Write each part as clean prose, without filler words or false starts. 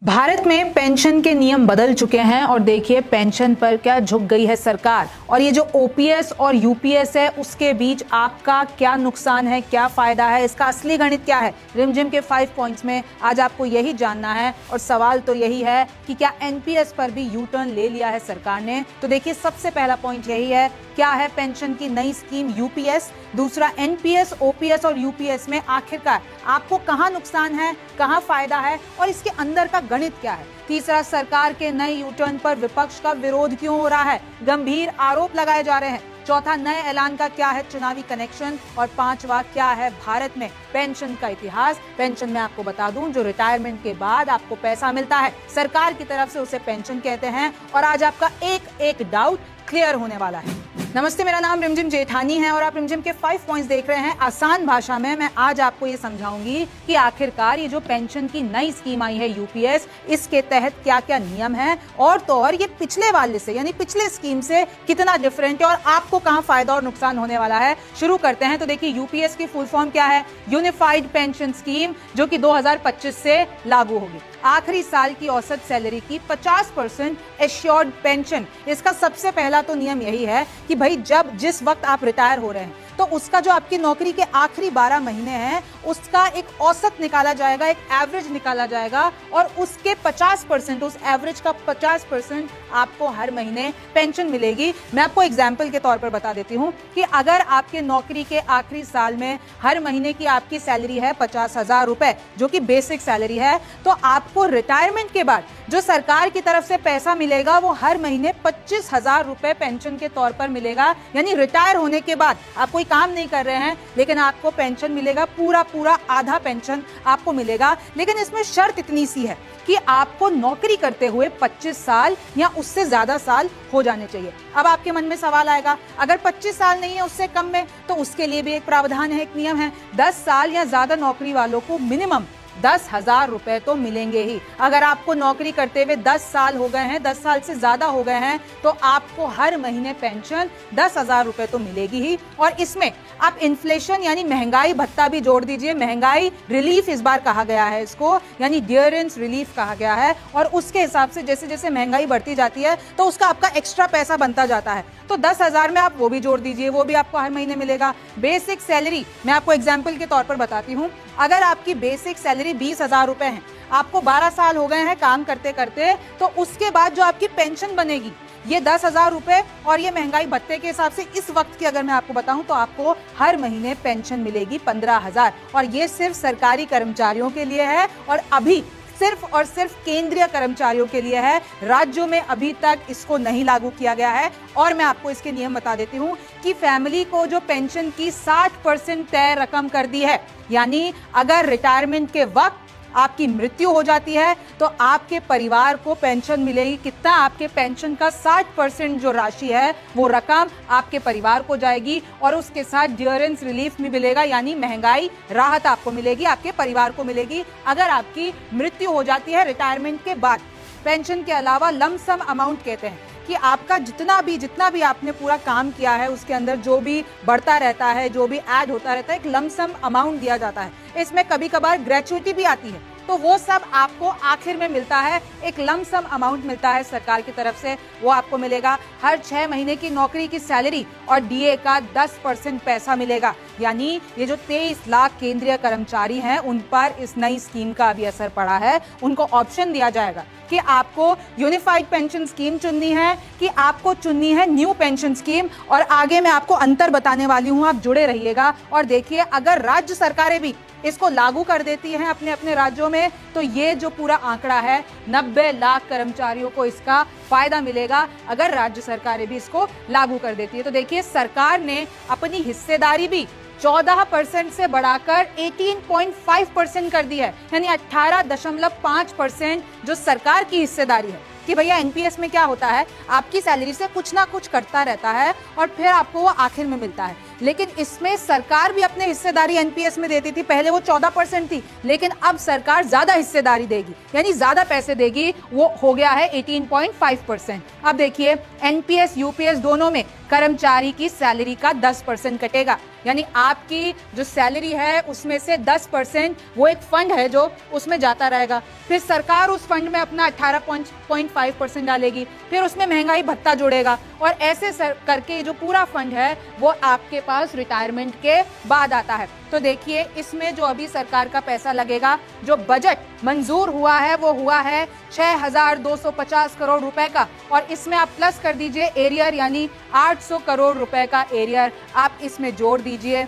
भारत में पेंशन के नियम बदल चुके हैं और देखिए पेंशन पर क्या झुक गई है सरकार। और ये जो ओपीएस और यूपीएस है उसके बीच आपका क्या नुकसान है, क्या फायदा है, इसका असली गणित क्या है, रिमझिम के 5 पॉइंट्स में आज आपको यही जानना है। और सवाल तो यही है कि क्या एनपीएस पर भी यू टर्न ले लिया है सरकार ने। तो देखिए सबसे पहला पॉइंट यही है, क्या है पेंशन की नई स्कीम यूपीएस, दूसरा एनपीएस, ओपीएस और यूपीएस में आखिरकार आपको कहां नुकसान है, कहां फायदा है और इसके अंदर का गणित क्या है। तीसरा, सरकार के नए यू टर्न पर विपक्ष का विरोध क्यों हो रहा है, गंभीर आरोप लगाए जा रहे हैं। चौथा, नए ऐलान का क्या है चुनावी कनेक्शन। और पांचवा, क्या है भारत में पेंशन का इतिहास। पेंशन में आपको बता दूं, जो रिटायरमेंट के बाद आपको पैसा मिलता है सरकार की तरफ से उसे पेंशन कहते हैं। और आज आपका एक एक डाउट क्लियर होने वाला है। नमस्ते, मेरा नाम रिमझिम जेठानी है और आप रिमझिम के 5 पॉइंट्स देख रहे हैं। आसान भाषा में मैं आज आपको ये समझाऊंगी कि आखिरकार ये जो पेंशन की नई स्कीम आई है यूपीएस, इसके तहत क्या क्या नियम है और तो और ये पिछले वाले से यानी पिछले स्कीम से कितना डिफरेंट है और आपको कहां फायदा और नुकसान होने वाला है। शुरू करते हैं। तो देखिए यूपीएस की फुल फॉर्म क्या है, यूनिफाइड पेंशन स्कीम, जो कि 2025 से लागू होगी। आखिरी साल की औसत सैलरी की 50% एश्योर्ड पेंशन। इसका सबसे पहला तो नियम यही है कि भाई जब जिस वक्त आप रिटायर हो रहे हैं तो उसका जो आपकी नौकरी के आखिरी 12 महीने हैं उसका एक औसत निकाला जाएगा, एक एवरेज निकाला जाएगा और उसके 50%, उस एवरेज का 50% आपको हर महीने पेंशन मिलेगी। मैं आपको एग्जांपल के तौर पर बता देती हूं कि अगर आपके नौकरी के आखिरी साल में हर महीने की आपकी सैलरी है 50,000 रुपए, जो कि बेसिक सैलरी है, तो आपको रिटायरमेंट के बाद जो सरकार की तरफ से पैसा मिलेगा वो हर महीने 25,000 रुपए पेंशन के तौर पर मिलेगा। यानी रिटायर होने के बाद आप कोई काम नहीं कर रहे हैं लेकिन आपको पेंशन मिलेगा, पूरा आधा पेंशन आपको मिलेगा। लेकिन इसमें शर्त इतनी सी है कि आपको नौकरी करते हुए 25 साल या उससे ज्यादा साल हो जाने चाहिए। अब आपके मन में सवाल आएगा, अगर 25 साल नहीं है उससे कम में, तो उसके लिए भी एक प्रावधान है, एक नियम है। 10 साल या ज्यादा नौकरी वालों को मिनिमम 10,000 रुपए तो मिलेंगे ही। अगर आपको नौकरी करते हुए 10 साल हो गए हैं, 10 साल से ज्यादा हो गए हैं, तो आपको हर महीने पेंशन 10,000 रुपए तो मिलेगी ही। और इसमें आप इन्फ्लेशन यानी महंगाई भत्ता भी जोड़ दीजिए। महंगाई रिलीफ इस बार कहा गया है इसको, यानी डियरेंस रिलीफ कहा गया है। और उसके हिसाब से जैसे जैसे महंगाई बढ़ती जाती है तो उसका आपका एक्स्ट्रा पैसा बनता जाता है। तो 10,000 में आप वो भी जोड़ दीजिए, वो भी आपको हर महीने मिलेगा। बेसिक सैलरी मैं आपको एग्जाम्पल के तौर पर बताती हूँ। अगर आपकी बेसिक सैलरी 20,000 रुपए है, आपको 12 साल हो गए हैं काम करते करते, तो उसके बाद जो आपकी पेंशन बनेगी ये 10,000 रुपए और ये महंगाई भत्ते के हिसाब से इस वक्त की अगर मैं आपको बताऊं तो आपको हर महीने पेंशन मिलेगी 15,000। और ये सिर्फ सरकारी कर्मचारियों के लिए है और अभी सिर्फ और सिर्फ केंद्रीय कर्मचारियों के लिए है। राज्यों में अभी तक इसको नहीं लागू किया गया है। और मैं आपको इसके नियम बता देती हूँ कि फैमिली को जो पेंशन की 60% तय रकम कर दी है, यानी अगर रिटायरमेंट के वक्त आपकी मृत्यु हो जाती है तो आपके परिवार को पेंशन मिलेगी। कितना, आपके पेंशन का 60% जो राशि है वो रकम आपके परिवार को जाएगी और उसके साथ डियरेंस रिलीफ भी मिलेगा, यानी महंगाई राहत आपको मिलेगी, आपके परिवार को मिलेगी अगर आपकी मृत्यु हो जाती है रिटायरमेंट के बाद। पेंशन के अलावा लमसम अमाउंट कहते हैं कि आपका जितना भी आपने पूरा काम किया है उसके अंदर जो भी बढ़ता रहता है, जो भी ऐड होता रहता है, एक लमसम अमाउंट दिया जाता है। इसमें कभी कभार ग्रेच्युटी भी आती है, तो वो सब आपको आखिर में मिलता है। एक लमसम अमाउंट मिलता है सरकार की तरफ से, वो आपको मिलेगा। हर 6 महीने की नौकरी की सैलरी और डीए का 10% पैसा मिलेगा। यानी ये जो 23 लाख केंद्रीय कर्मचारी हैं उन पर इस नई स्कीम का अभी असर पड़ा है। उनको ऑप्शन दिया जाएगा कि आपको यूनिफाइड पेंशन स्कीम चुननी है कि आपको चुननी है न्यू पेंशन स्कीम। और आगे मैं आपको अंतर बताने वाली हूँ, आप जुड़े रहिएगा। और देखिए अगर राज्य सरकारें भी इसको लागू कर देती हैं अपने अपने राज्यों में, तो ये जो पूरा आंकड़ा है 90 लाख कर्मचारियों को इसका फायदा मिलेगा अगर राज्य सरकारें भी इसको लागू कर देती है। तो देखिए सरकार ने अपनी हिस्सेदारी भी 14% से बढ़ाकर 18.5% कर दी है, यानी 18.5% जो सरकार की हिस्सेदारी है। कि भैया एनपीएस में क्या होता है, आपकी सैलरी से कुछ ना कुछ कटता रहता है और फिर आपको वो आखिर में मिलता है। लेकिन इसमें सरकार भी अपने हिस्सेदारी एनपीएस में देती थी। पहले वो 14% थी, लेकिन अब सरकार ज्यादा हिस्सेदारी देगी, यानी ज्यादा पैसे देगी, वो हो गया है 18.5%। अब देखिए एनपीएस यूपीएस दोनों में कर्मचारी की सैलरी का 10% कटेगा, यानी आपकी जो सैलरी है उसमें से 10% वो एक फंड है जो उसमें जाता रहेगा। फिर सरकार उस फंड में अपना 18.5% डालेगी, फिर उसमें महंगाई भत्ता जोड़ेगा, और ऐसे करके जो पूरा फंड है वो आपके पास रिटायरमेंट के बाद आता है। तो देखिए इसमें जो अभी सरकार का पैसा लगेगा, जो बजट मंजूर हुआ है वो हुआ है 6,250 करोड़ रुपए का, और इसमें आप प्लस कर दीजिए एरियर, यानी 800 करोड़ रुपए का एरियर आप इसमें जोड़ दीजिए।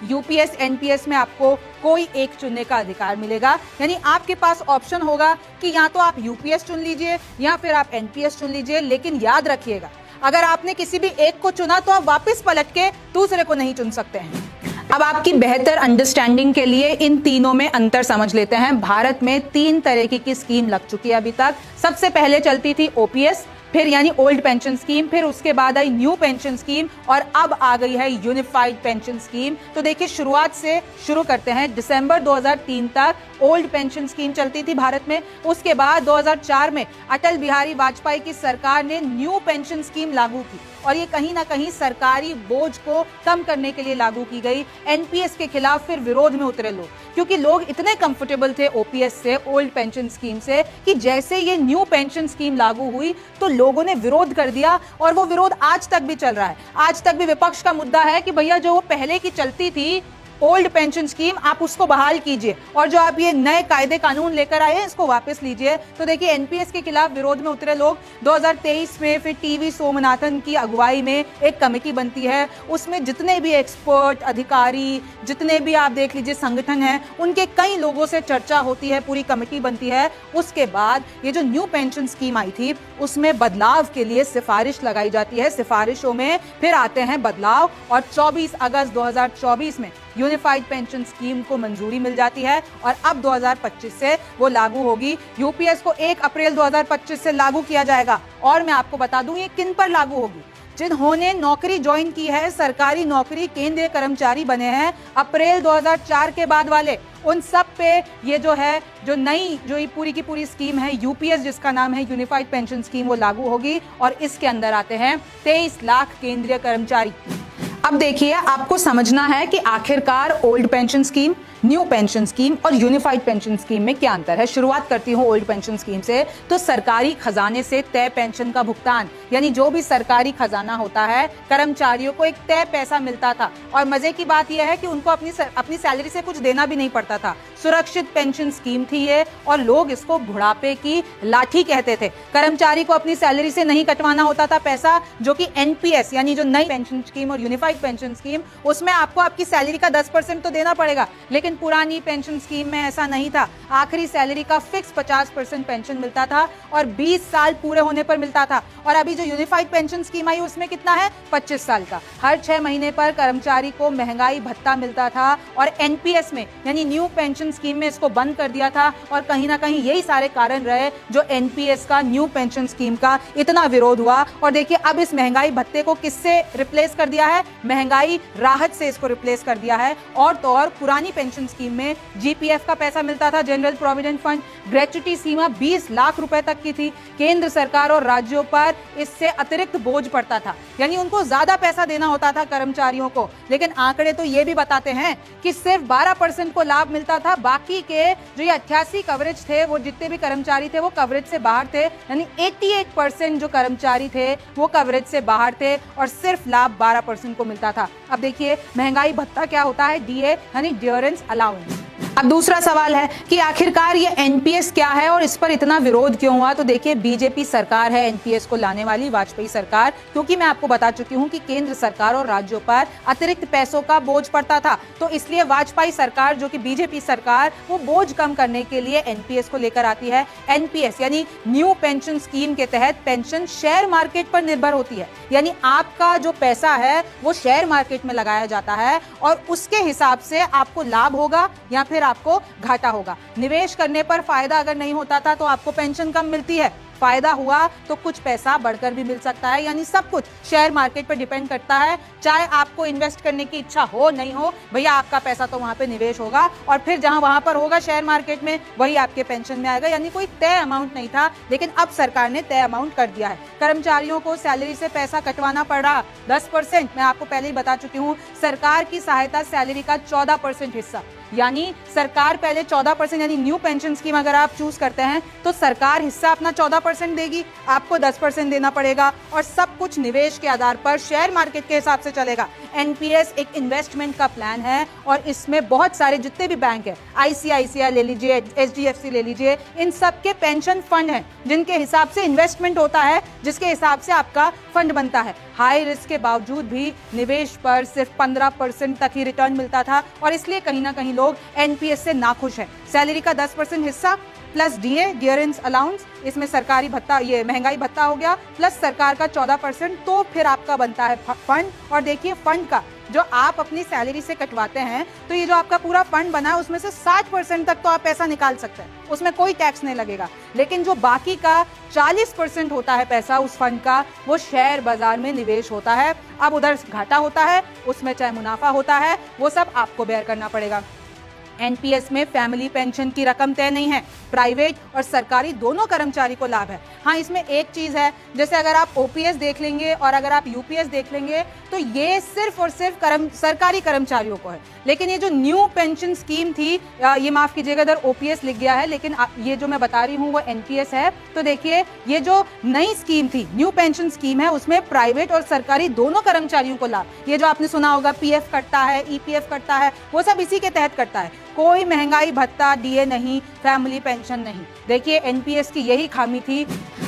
यूपीएस एनपीएस में आपको कोई एक चुनने का अधिकार मिलेगा, यानी आपके पास ऑप्शन होगा कि या तो आप यूपीएस चुन लीजिए या फिर आप एनपीएस चुन लीजिए। लेकिन याद रखिएगा, अगर आपने किसी भी एक को चुना तो आप वापस पलट के दूसरे को नहीं चुन सकते हैं। अब आपकी बेहतर अंडरस्टैंडिंग के लिए इन तीनों में अंतर समझ लेते हैं। भारत में 3 तरह की स्कीम लग चुकी है अभी तक। सबसे पहले चलती थी ओपीएस, फिर यानी ओल्ड पेंशन स्कीम, फिर उसके बाद आई न्यू पेंशन स्कीम, और अब आ गई है यूनिफाइड पेंशन स्कीम। तो देखिए शुरुआत से शुरू करते हैं। दिसंबर 2003 तक ओल्ड पेंशन स्कीम चलती थी भारत में। उसके बाद 2004 में अटल बिहारी वाजपेयी की सरकार ने न्यू पेंशन स्कीम लागू की, और ये कहीं ना कहीं सरकारी बोझ को कम करने के लिए लागू की गई। एनपीएस के खिलाफ फिर विरोध में उतरे लोग, क्योंकि लोग इतने कंफर्टेबल थे ओपीएस से, ओल्ड पेंशन स्कीम से, कि जैसे ये न्यू पेंशन स्कीम लागू हुई तो लोगों ने विरोध कर दिया, और वो विरोध आज तक भी चल रहा है। आज तक भी विपक्ष का मुद्दा है कि भैया जो वो पहले की चलती थी ओल्ड पेंशन स्कीम आप उसको बहाल कीजिए, और जो आप ये नए कायदे कानून लेकर आए हैं इसको वापस लीजिए। तो देखिए एनपीएस के खिलाफ विरोध में उतरे लोग। 2023 में फिर टीवी सोमनाथन की अगुवाई में एक कमेटी बनती है, उसमें जितने भी एक्सपर्ट अधिकारी, जितने भी आप देख लीजिए संगठन हैं, उनके कई लोगों से चर्चा होती है, पूरी कमेटी बनती है। उसके बाद ये जो न्यू पेंशन स्कीम आई थी उसमें बदलाव के लिए सिफारिश लगाई जाती है। सिफारिशों में फिर आते हैं बदलाव, और 24 अगस्त 2024 में यूनिफाइड पेंशन स्कीम को मंजूरी मिल जाती है, और अब 2025 से वो लागू होगी। यूपीएस को 1 अप्रैल 2025 से लागू किया जाएगा, और मैं आपको बता दूं ये किन पर लागू होगी। जिन्होंने नौकरी ज्वाइन की है, सरकारी नौकरी, केंद्रीय कर्मचारी बने हैं अप्रैल 2004 के बाद वाले, उन सब पे ये जो है, जो नई जो ये पूरी की पूरी स्कीम है यूपीएस जिसका नाम है यूनिफाइड पेंशन स्कीम, वो लागू होगी। और इसके अंदर आते हैं 23 लाख केंद्रीय कर्मचारी। अब देखिए आपको समझना है कि आखिरकार old pension scheme, new pension scheme और यूनिफाइड पेंशन स्कीम में क्या अंतर है। शुरुआत करती हूँ ओल्ड पेंशन स्कीम से। तो सरकारी खजाने से तय पेंशन का भुगतान, यानी जो भी सरकारी खजाना होता है, कर्मचारियों को एक तय पैसा मिलता था, और मजे की बात यह है कि उनको अपनी सैलरी से कुछ देना भी नहीं पड़ता था। सुरक्षित पेंशन स्कीम थी ये, और लोग इसको बुढ़ापे की लाठी कहते थे। कर्मचारी को अपनी सैलरी से नहीं कटवाना होता था पैसा, जो कि एनपीएस यानी जो नई पेंशन स्कीम और यूनिफाइड पेंशन स्कीम, उसमें आपको आपकी सैलरी का 10% तो देना पड़ेगा। लेकिन पुरानी पेंशन स्कीम में ऐसा नहीं था। आखिरी सैलरी का फिक्स 50% पेंशन मिलता था, और 20 साल पूरे होने पर मिलता था। और अभी जो यूनिफाइड पेंशन स्कीम आई उसमें कितना है, 25 साल का। हर 6 महीने पर कर्मचारी को महंगाई भत्ता मिलता था, और एनपीएस में यानी न्यू पेंशन स्कीम में इसको बंद कर दिया था। और कहीं ना कहीं यही सारे कारण रहे जो एनपीएस का, न्यू पेंशन स्कीम का इतना विरोध हुआ। और देखिए अब इस महंगाई भत्ते को किससे रिप्लेस कर दिया है, महंगाई राहत से इसको रिप्लेस कर दिया है। और तो और पुरानी पेंशन स्कीम में जीपीएफ का पैसा मिलता था, जनरल प्रोविडेंट फंड, ग्रेच्युटी सीमा 20 लाख रुपए तक की थी। केंद्र सरकार और राज्यों पर इससे अतिरिक्त बोझ पड़ता था, यानी उनको ज्यादा पैसा देना होता था कर्मचारियों को। लेकिन आंकड़े तो ये भी बताते हैं कि सिर्फ 12% को लाभ मिलता था, बाकी के जो ये 88 कवरेज थे, वो जितने भी कर्मचारी थे वो कवरेज से बाहर थे, यानी 88% जो कर्मचारी थे वो कवरेज से बाहर थे, और सिर्फ लाभ 12% को मिलता था। अब देखिए महंगाई भत्ता क्या होता है, डीए यानी ड्यूरेंस अलाउंस। अब दूसरा सवाल है कि आखिरकार ये एनपीएस क्या है और इस पर इतना विरोध क्यों हुआ। तो देखिए बीजेपी सरकार है एनपीएस को लाने वाली, वाजपेयी सरकार, क्योंकि मैं आपको बता चुकी हूं कि केंद्र सरकार और राज्यों पर अतिरिक्त पैसों का बोझ पड़ता था। तो इसलिए वाजपेयी सरकार, जो कि बीजेपी सरकार, वो बोझ कम करने के लिए एनपीएस को लेकर आती है। एनपीएस यानी न्यू पेंशन स्कीम के तहत पेंशन शेयर मार्केट पर निर्भर होती है, यानी आपका जो पैसा है वो शेयर मार्केट में लगाया जाता है, और उसके हिसाब से आपको लाभ होगा या फिर आपको घाटा होगा। निवेश करने पर फायदा अगर नहीं होता था तो आपको पेंशन कम मिलती है, फायदा हुआ तो कुछ पैसा बढ़कर भी मिल सकता है। यानी सब कुछ शेयर मार्केट पर डिपेंड करता है। चाहे आपको इन्वेस्ट करने की इच्छा हो नहीं हो, भैया आपका पैसा तो वहां पे निवेश होगा और फिर जहां वहां पर होगा शेयर मार्केट में वही आपके पेंशन में आएगा। यानी कोई तय अमाउंट नहीं था, लेकिन अब सरकार ने तय अमाउंट कर दिया है। कर्मचारियों को सैलरी से पैसा कटवाना पड़ रहा 10%। मैं आपको पहले ही बता चुकी हूँ, सरकार की सहायता सैलरी का 14% हिस्सा, यानी सरकार पहले 14%, यानी न्यू पेंशन स्कीम अगर आप चूज करते हैं तो सरकार हिस्सा अपना 14% देगी, आपको 10% देना पड़ेगा और सब कुछ निवेश के आधार पर शेयर मार्केट के हिसाब से चलेगा। एनपीएस एक इन्वेस्टमेंट का प्लान है और इसमें बहुत सारे जितने भी बैंक है, आईसीआईसीआई ले लीजिए, एचडीएफसी ले लीजिए, इन सब के पेंशन फंड हैं जिनके हिसाब से इन्वेस्टमेंट होता है, जिसके हिसाब से आपका फंड बनता है। हाई रिस्क के बावजूद भी निवेश पर सिर्फ 15% तक ही रिटर्न मिलता था और इसलिए कहीं ना कहीं लोग एनपीएस से नाखुश हैं। सैलरी का 10% हिस्सा प्लस डीए, डियरेंस अलाउंस, इसमें सरकारी भत्ता, ये महंगाई भत्ता हो गया, प्लस सरकार का 14%, तो फिर आपका बनता है फंड। और देखिए फंड का जो आप अपनी सैलरी से कटवाते हैं, तो ये जो आपका पूरा फंड बना है उसमें से 60% तक तो आप पैसा निकाल सकते हैं, उसमें कोई टैक्स नहीं लगेगा। लेकिन जो बाकी का 40% होता है पैसा उस फंड का, वो शेयर बाजार में निवेश होता है। अब उधर घाटा होता है, उसमें चाहे मुनाफा होता है, वो सब आपको बेयर करना पड़ेगा। एनपीएस में फैमिली पेंशन की रकम तय नहीं है, प्राइवेट और सरकारी दोनों कर्मचारी को लाभ है। हाँ, इसमें एक चीज है, जैसे अगर आप ओपीएस देख लेंगे और अगर आप यूपीएस देख लेंगे तो ये सिर्फ और सिर्फ सरकारी कर्मचारियों को है। लेकिन ये जो न्यू पेंशन स्कीम थी, ये माफ कीजिएगा इधर ओपीएस लिख गया है, लेकिन ये जो मैं बता रही हूँ वो एनपीएस है। तो देखिए ये जो नई स्कीम थी, न्यू पेंशन स्कीम है, उसमें प्राइवेट और सरकारी दोनों कर्मचारियों को लाभ। ये जो आपने सुना होगा पीएफ कटता है, ईपीएफ कटता है, वो सब इसी के तहत कटता है। कोई महंगाई भत्ता, डीए नहीं, फैमिली पेंशन नहीं। देखिए एनपीएस की यही खामी थी।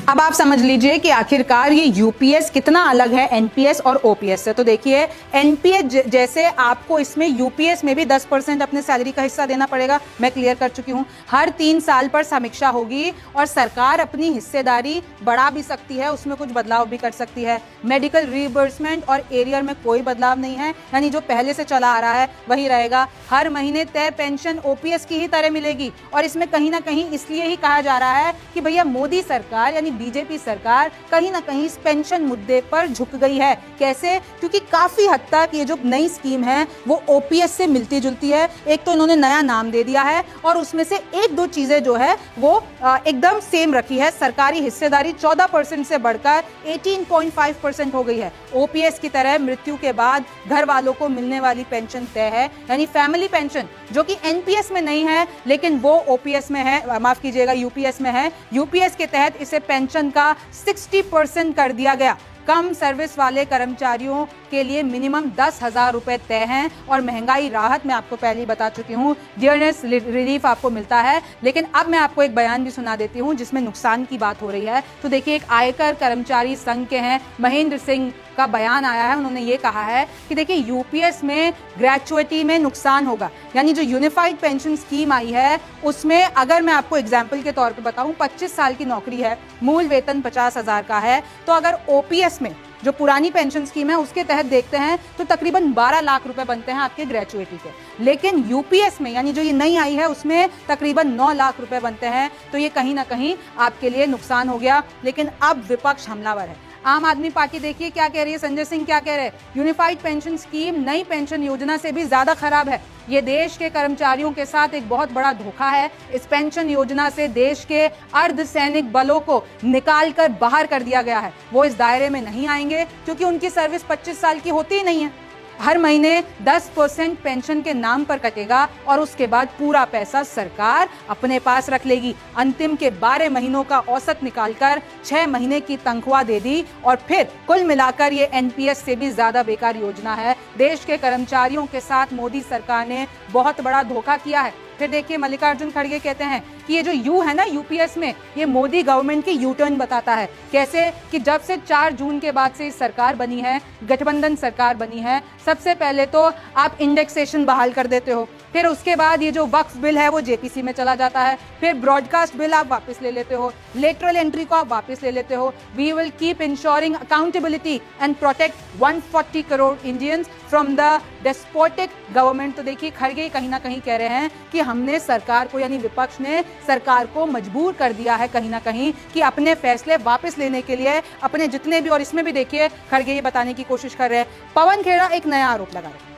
अब आप समझ लीजिए कि आखिरकार ये यूपीएस कितना अलग है एनपीएस और ओपीएस से। तो देखिए एनपीएस जैसे आपको इसमें यूपीएस में भी 10% अपने सैलरी का हिस्सा देना पड़ेगा, मैं क्लियर कर चुकी हूँ। हर 3 साल पर समीक्षा होगी और सरकार अपनी हिस्सेदारी बढ़ा भी सकती है, उसमें कुछ बदलाव भी कर सकती है। मेडिकल रिइंबर्समेंट और एरियर में कोई बदलाव नहीं है, यानी जो पहले से चला आ रहा है वही रहेगा। हर महीने तय पेंशन ओपीएस की ही तरह मिलेगी और इसमें कहीं ना कहीं इसलिए ही कहा जा रहा है कि भैया मोदी सरकार यानी बीजेपी सरकार कहीं ना कहीं इस पेंशन मुद्दे पर झुक गई है। कैसे? क्योंकि काफी हद तक ये जो नई स्कीम है वो ओपीएस से मिलती जुलती है। एक तो इन्होंने नया नाम दे दिया है और उसमें से एक दो चीजें जो है वो एकदम सेम रखी है। सरकारी हिस्सेदारी 14% से बढ़कर 18.5% हो गई है। ओपीएस की तरह मृत्यु के बाद घर वालों को मिलने वाली पेंशन तय है, यानी फैमिली पेंशन, जो कि एनपीएस में नहीं है लेकिन वो ओपीएस में है, माफ कीजिएगा यूपीएस में है। यूपीएस के तहत इसे पेंशन का 60% कर दिया गया। कम सर्विस वाले कर्मचारियों के लिए मिनिमम 10,000 रुपए तय हैं और महंगाई राहत मैं आपको पहले ही बता चुकी हूँ, डियरनेस रिलीफ आपको मिलता है। लेकिन अब मैं आपको एक बयान भी सुना देती हूँ जिसमें नुकसान की बात हो रही है। तो देखिए एक आयकर कर्मचारी संघ के हैं महेंद्र सिंह का बयान आया है। उन्होंने ये कहा है कि देखिए यूपीएस में ग्रेचुइटी में नुकसान होगा, यानी जो यूनिफाइड पेंशन स्कीम आई है उसमें अगर मैं आपको एग्जाम्पल के तौर पे बताऊं, 25 साल की नौकरी है, मूल वेतन 50,000 का है, तो अगर ओपीएस में जो पुरानी पेंशन स्कीम है उसके तहत देखते हैं तो तकरीबन 12 लाख रुपए बनते हैं आपके ग्रेचुइटी के। लेकिन यूपीएस में यानी जो ये नई आई है उसमें तकरीबन 9 लाख रुपए बनते हैं। तो ये कहीं ना कहीं आपके लिए नुकसान हो गया। लेकिन अब विपक्ष हमलावर है। आम आदमी पार्टी देखिए क्या कह रही है, संजय सिंह क्या कह रहे हैं, यूनिफाइड पेंशन स्कीम नई पेंशन योजना से भी ज्यादा खराब है। ये देश के कर्मचारियों के साथ एक बहुत बड़ा धोखा है। इस पेंशन योजना से देश के अर्धसैनिक बलों को निकाल कर बाहर कर दिया गया है। वो इस दायरे में नहीं आएंगे क्योंकि उनकी सर्विस 25 साल की होती ही नहीं है। हर महीने 10% पेंशन के नाम पर कटेगा और उसके बाद पूरा पैसा सरकार अपने पास रख लेगी। अंतिम के 12 महीनों का औसत निकालकर 6 महीने की तनख्वाह दे दी और फिर कुल मिलाकर ये एनपीएस से भी ज्यादा बेकार योजना है। देश के कर्मचारियों के साथ मोदी सरकार ने बहुत बड़ा धोखा किया है। फिर देखिए मल्लिकार्जुन खड़गे कहते हैं कि ये जो यू है ना यूपीएस में, ये मोदी गवर्नमेंट की यू टर्न बताता है। कैसे? कि जब से 4 जून के बाद से इस सरकार बनी है, गठबंधन सरकार बनी है, सबसे पहले तो आप इंडेक्सेशन बहाल कर देते हो, फिर उसके बाद ये जो वक्फ बिल है वो जेपीसी में चला जाता है, फिर ब्रॉडकास्ट बिल आप वापस ले लेते हो, लेटरल एंट्री को आप वापस ले लेते हो। We will keep ensuring accountability and protect 140 crore Indians from the despotic government. तो देखिए खड़गे कहीं ना कहीं कह रहे हैं कि हमने सरकार को यानी विपक्ष ने सरकार को मजबूर कर दिया है कहीं ना कहीं कि अपने फैसले वापस लेने के लिए अपने जितने भी, और इसमें भी देखिए खड़गे ये बताने की कोशिश कर रहे हैं, पवन खेड़ा एक नया आरोप लगा रहे हैं।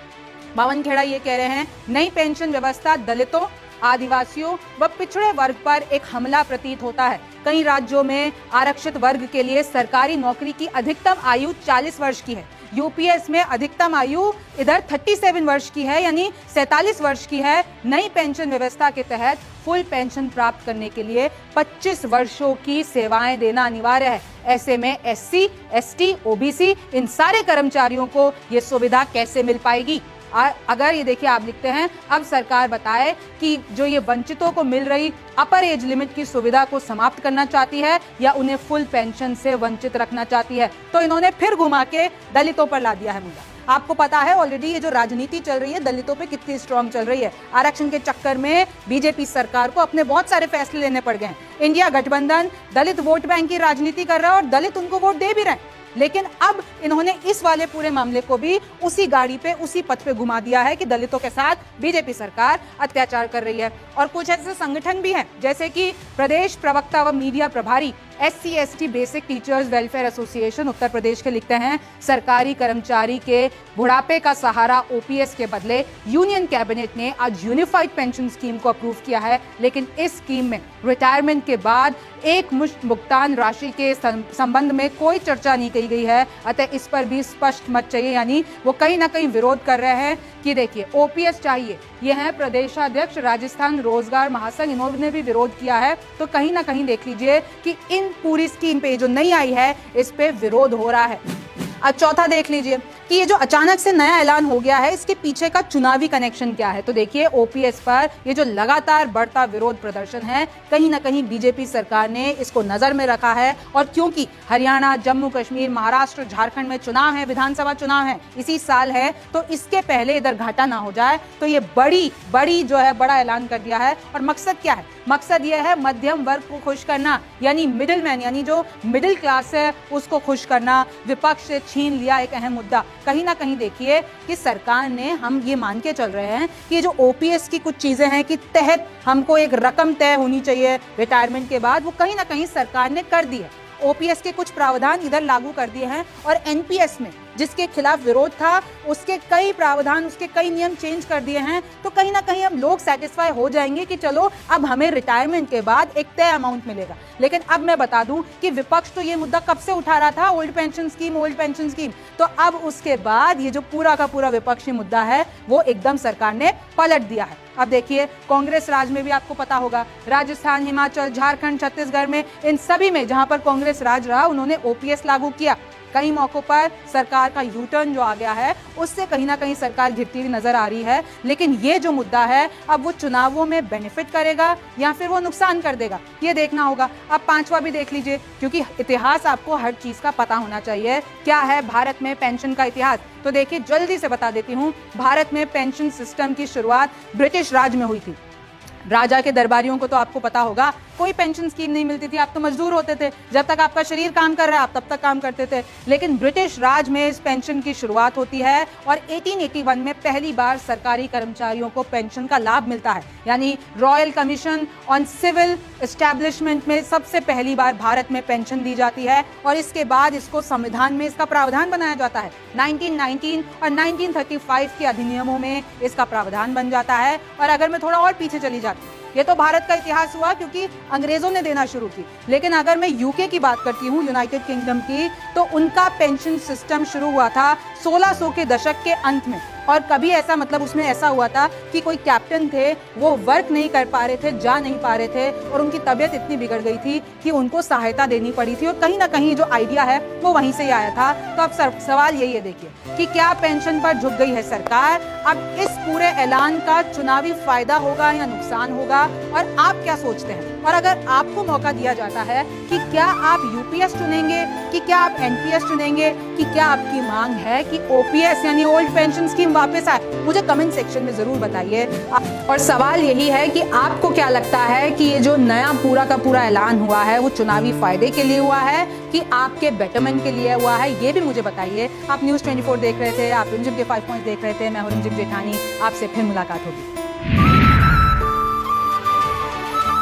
पवन खेड़ा ये कह रहे हैं नई पेंशन व्यवस्था दलितों, आदिवासियों व पिछड़े वर्ग पर एक हमला प्रतीत होता है। कई राज्यों में आरक्षित वर्ग के लिए सरकारी नौकरी की अधिकतम आयु 40 वर्ष की है। यूपीएस में अधिकतम आयु इधर 37 वर्ष की है, यानी 47 वर्ष की है। नई पेंशन व्यवस्था के तहत फुल पेंशन प्राप्त करने के लिए 25 वर्षों की सेवाएं देना अनिवार्य है। ऐसे में एससी, एसटी, ओबीसी इन सारे कर्मचारियों को ये सुविधा कैसे मिल पाएगी? अगर ये देखिए आप लिखते हैं अब सरकार बताए कि जो ये वंचितों को मिल रही अपर एज लिमिट की सुविधा को समाप्त करना चाहती है या उन्हें फुल पेंशन से वंचित रखना चाहती है। तो इन्होंने फिर घुमा के दलितों पर ला दिया है मुद्दा। आपको पता है ऑलरेडी ये जो राजनीति चल रही है दलितों पे कितनी स्ट्रांग चल रही है। आरक्षण के चक्कर में बीजेपी सरकार को अपने बहुत सारे फैसले लेने पड़ गए हैं। इंडिया गठबंधन दलित वोट बैंक की राजनीति कर रहा है और दलित उनको वोट दे भी रहे हैं, लेकिन अब इन्होंने इस वाले पूरे मामले को भी उसी गाड़ी पे, उसी पथ पे घुमा दिया है कि दलितों के साथ बीजेपी सरकार अत्याचार कर रही है। और कुछ ऐसे संगठन भी हैं जैसे कि प्रदेश प्रवक्ता व मीडिया प्रभारी SC/ST basic teachers welfare association Uttar Pradesh के लिखते हैं सरकारी कर्मचारी के बुढ़ापे का सहारा ओपीएस के बदले यूनियन कैबिनेट ने आज यूनिफाइड पेंशन स्कीम को अप्रूव किया है, लेकिन इस स्कीम में रिटायरमेंट के बाद एक मुश्त भुगतान राशि के संबंध में कोई चर्चा नहीं की गई है। अतः इस पर भी स्पष्ट मत चाहिए, यानी वो कहीं ना कहीं विरोध कर रहे हैं कि देखिए ओपीएस चाहिए। ये है प्रदेशाध्यक्ष राजस्थान रोजगार महासंघ, इन्होंने भी विरोध किया है। तो कहीं ना कहीं देख लीजिए कि इन पूरी स्कीम पे जो नई आई है इस पे विरोध हो रहा है। अब चौथा देख लीजिए कि ये जो अचानक से नया ऐलान हो गया है इसके पीछे का चुनावी कनेक्शन क्या है। तो देखिए ओपीएस पर ये जो लगातार बढ़ता विरोध प्रदर्शन है, कहीं ना कहीं बीजेपी सरकार ने इसको नजर में रखा है। और क्योंकि हरियाणा, जम्मू कश्मीर, महाराष्ट्र, झारखंड में चुनाव है, विधानसभा चुनाव है, इसी साल है, तो इसके पहले इधर घाटा ना हो जाए, तो ये बड़ी जो है बड़ा ऐलान कर दिया है। और मकसद क्या है? मकसद ये है मध्यम वर्ग को खुश करना, यानी मिडिल मैन, यानी जो मिडिल क्लास है उसको खुश करना। विपक्ष से छीन लिया एक अहम मुद्दा। कहीं ना कहीं देखिए कि सरकार ने, हम ये मान के चल रहे हैं कि जो ओपीएस की कुछ चीजें हैं कि तहत हमको एक रकम तय होनी चाहिए रिटायरमेंट के बाद, वो कहीं ना कहीं सरकार ने कर दी है। ओपीएस के कुछ प्रावधान इधर लागू कर दिए हैं और एनपीएस में जिसके खिलाफ विरोध था उसके कई प्रावधान, उसके कई नियम चेंज कर दिए हैं। तो कहीं ना कहीं अब लोग सेटिस्फाई हो जाएंगे कि चलो अब हमें रिटायरमेंट के बाद एक तय अमाउंट मिलेगा। लेकिन अब मैं बता दूं कि विपक्ष तो ये मुद्दा कब से उठा रहा था, ओल्ड पेंशन स्कीम। तो अब उसके बाद ये जो पूरा का पूरा विपक्षी मुद्दा है वो एकदम सरकार ने पलट दिया है। अब देखिए कांग्रेस राज में भी आपको पता होगा, राजस्थान, हिमाचल, झारखंड, छत्तीसगढ़ में, इन सभी में जहां पर कांग्रेस राज रहा उन्होंने ओपीएस लागू किया। कई मौकों पर सरकार का यू टर्न जो आ गया है उससे कहीं ना कहीं सरकार गिरती हुई नजर आ रही है। लेकिन ये जो मुद्दा है अब वो चुनावों में बेनिफिट करेगा या फिर वो नुकसान कर देगा, ये देखना होगा। अब पांचवा भी देख लीजिए, क्योंकि इतिहास आपको हर चीज का पता होना चाहिए। क्या है भारत में पेंशन का इतिहास? तो देखिए जल्दी से बता देती हूँ। भारत में पेंशन सिस्टम की शुरुआत ब्रिटिश राज में हुई थी। राजा के दरबारियों को तो आपको पता होगा कोई पेंशन स्कीम नहीं मिलती थी, आप तो मजदूर होते थे, जब तक आपका शरीर काम कर रहा है आप तब तक काम करते थे। लेकिन ब्रिटिश राज में इस पेंशन की शुरुआत होती है और 1881 में पहली बार सरकारी कर्मचारियों को पेंशन का लाभ मिलता है। यानी royal commission on civil establishment में सबसे पहली बार भारत में पेंशन दी जाती है और इसके बाद इसको संविधान में इसका प्रावधान बनाया जाता है। 1919 और 1935 के अधिनियमों में इसका प्रावधान बन जाता है। और अगर मैं थोड़ा और पीछे चली जाती, ये तो भारत का इतिहास हुआ क्योंकि अंग्रेजों ने देना शुरू की। लेकिन अगर मैं यूके की बात करती हूँ, यूनाइटेड किंगडम की, तो उनका पेंशन सिस्टम शुरू हुआ था 1600 के दशक के अंत में। और कभी ऐसा, मतलब उसमें ऐसा हुआ था कि कोई कैप्टन थे, वो वर्क नहीं कर पा रहे थे, जा नहीं पा रहे थे और उनकी तबीयत इतनी बिगड़ गई थी कि उनको सहायता देनी पड़ी थी। और कहीं ना कहीं जो आइडिया है वो वहीं से ही आया था। तो अब सवाल यही है, देखिए कि क्या पेंशन पर झुक गई है सरकार? अब इस पूरे ऐलान का चुनावी फायदा होगा या नुकसान होगा, और आप क्या सोचते हैं? और अगर आपको मौका दिया जाता है कि क्या आप यूपीएस चुनेंगे, कि क्या आप एनपीएस चुनेंगे, कि क्या आपकी मांग है कि ओपीएस यानी ओल्ड पेंशन स्कीम वापस आए? मुझे कमेंट सेक्शन में जरूर बताइए। और सवाल यही है कि आपको क्या लगता है कि ये जो नया पूरा का पूरा ऐलान हुआ है वो चुनावी फायदे के लिए हुआ है कि आपके बेटरमेंट के लिए हुआ है? ये भी मुझे बताइए। आप न्यूज़ 24 देख रहे थे, आप रिमझिम के 5 पॉइंट्स देख रहे थे। मैं हूं रिमझिम जेठानी, आपसे फिर मुलाकात होगी।